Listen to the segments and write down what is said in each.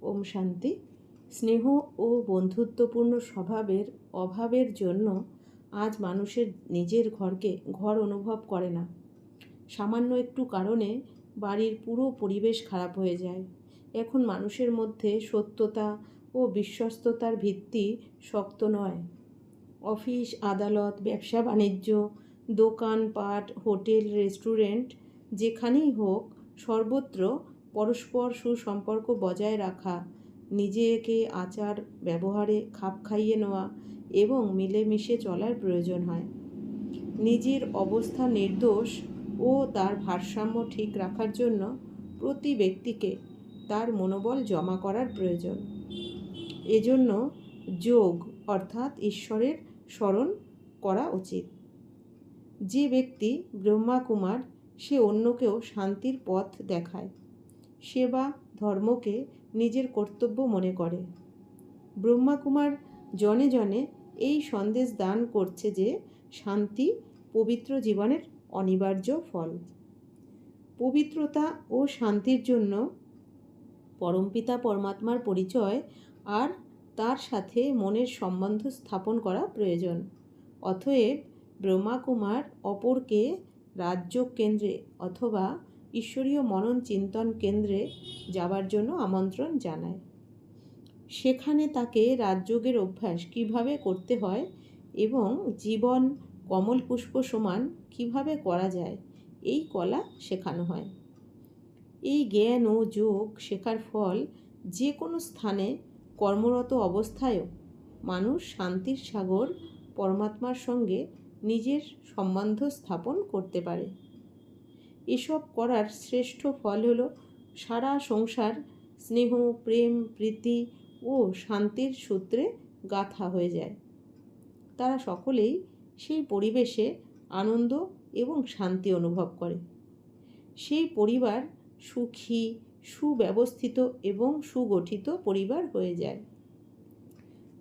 ওম শান্তি। স্নেহ ও বন্ধুত্বপূর্ণ স্বভাবের অভাবের জন্য আজ মানুষের নিজের ঘরকে ঘর অনুভব করে না। সামান্য একটু কারণে বাড়ির পুরো পরিবেশ খারাপ হয়ে যায়। এখন মানুষের মধ্যে সত্যতা ও বিশ্বস্ততার ভিত্তি শক্ত নয়। অফিস, আদালত, ব্যবসা বাণিজ্য, দোকানপাট, হোটেল, রেস্টুরেন্ট, যেখানেই হোক সর্বত্র পরস্পর সুসম্পর্ক বজায় রাখা, নিজেকে আচার ব্যবহারে খাপ খাইয়ে নেওয়া এবং মিলেমিশে চলার প্রয়োজন হয়। নিজের অবস্থা নির্দোষ ও তার ভারসাম্য ঠিক রাখার জন্য প্রতি ব্যক্তিকে তার মনোবল জমা করার প্রয়োজন। এজন্য যোগ অর্থাৎ ঈশ্বরের স্মরণ করা উচিত। যে ব্যক্তি ব্রহ্মাকুমার সে অন্যকেও শান্তির পথ দেখায়, সেবা ধর্মকে নিজের কর্তব্য মনে করে। ব্রহ্মাকুমার জনে জনে এই সন্দেশ দান করছে যে শান্তি পবিত্র জীবনের অনিবার্য ফল। পবিত্রতা ও শান্তির জন্য পরমপিতা পরমাত্মার পরিচয় আর তার সাথে মনের সম্বন্ধ স্থাপন করা প্রয়োজন। অতএব ব্রহ্মাকুমার অপরকে রাজযোগ কেন্দ্রে অথবা ঈশ্বরীয় মনন চিন্তন কেন্দ্রে যাবার জন্য আমন্ত্রণ জানায়। সেখানে তাকে রাজযোগের অভ্যাস কিভাবে করতে হয় এবং জীবন কমল পুষ্প সমান কিভাবে করা যায় এই কলা শেখানো হয়। এই জ্ঞান ও যোগ শেখার ফল যে কোনো স্থানে কর্মরত অবস্থায়ও মানুষ শান্তির সাগর পরমাত্মার সঙ্গে নিজের সম্বন্ধ স্থাপন করতে পারে। এসব করার শ্রেষ্ঠ ফল হল সারা সংসার স্নেহ, প্রেম, প্রীতি ও শান্তির সূত্রে গাঁথা হয়ে যায়। তারা সকলেই সেই পরিবেশে আনন্দ এবং শান্তি অনুভব করে। সেই পরিবার সুখী, সুব্যবস্থিত এবং সুগঠিত পরিবার হয়ে যায়।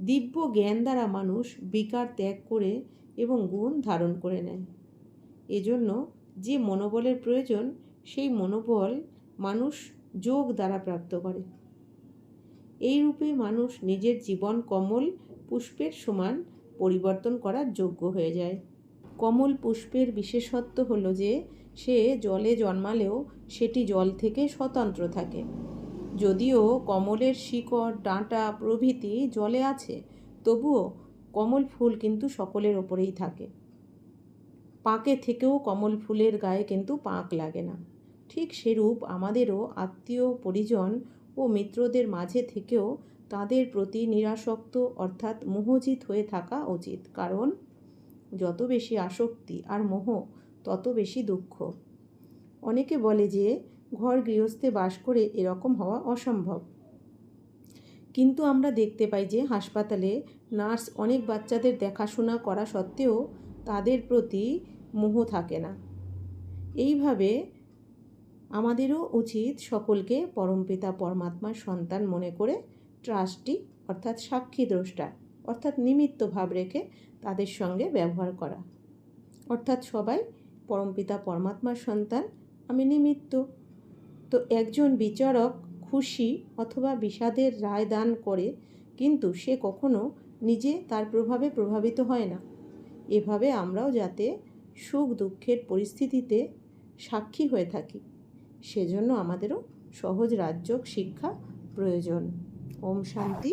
দিব্য জ্ঞান দ্বারা মানুষ বিকার ত্যাগ করে এবং গুণ ধারণ করে নেয়। এজন্য যে মনোবলের প্রয়োজন সেই মনোবল মানুষ যোগ দ্বারা প্রাপ্ত করে। এই রূপে মানুষ নিজের জীবন কমল পুষ্পের সমান পরিবর্তন করার যোগ্য হয়ে যায়। কমল পুষ্পের বিশেষত্ব হলো যে সে জলে জন্মালেও সেটি জল থেকে স্বতন্ত্র থাকে। যদিও কমলের শিকড়, ডাঁটা প্রভৃতি জলে আছে, তবুও কমল ফুল কিন্তু সকলের ওপরেই থাকে। পাঁকে থেকেও কমল ফুলের গায়ে কিন্তু পাঁক লাগে না। ঠিক সেরূপ আমাদেরও আত্মীয় পরিজন ও মিত্রদের মাঝে থেকেও তাদের প্রতি নিরাসক্ত অর্থাৎ মোহজিত হয়ে থাকা উচিত। কারণ যত বেশি আসক্তি আর মোহ তত বেশি দুঃখ। অনেকে বলে যে ঘর গৃহস্থে বাস করে এরকম হওয়া অসম্ভব। কিন্তু আমরা দেখতে পাই যে হাসপাতালে নার্স অনেক বাচ্চাদের দেখাশোনা করা সত্ত্বেও তাদের প্রতি মোহ থাকে না। এইভাবে আমাদেরও উচিত সকলকে পরমপিতা পরমাত্মার সন্তান মনে করে ট্রাস্টি অর্থাৎ সাক্ষী দ্রষ্টা অর্থাৎ নিমিত্ত ভাব রেখে তাদের সঙ্গে ব্যবহার করা। অর্থাৎ সবাই পরমপিতা পরমাত্মার সন্তান, আমি নিমিত্ত। তো একজন বিচারক খুশি অথবা বিষাদের রায় দান করে, কিন্তু সে কখনো নিজে তার প্রভাবে প্রভাবিত হয় না। এভাবে আমরাও যাতে সুখ দুঃখের পরিস্থিতিতে সাক্ষী হয়ে থাকি, সেজন্য আমাদেরও সহজ রাজযোগ শিক্ষা প্রয়োজন। ওম শান্তি।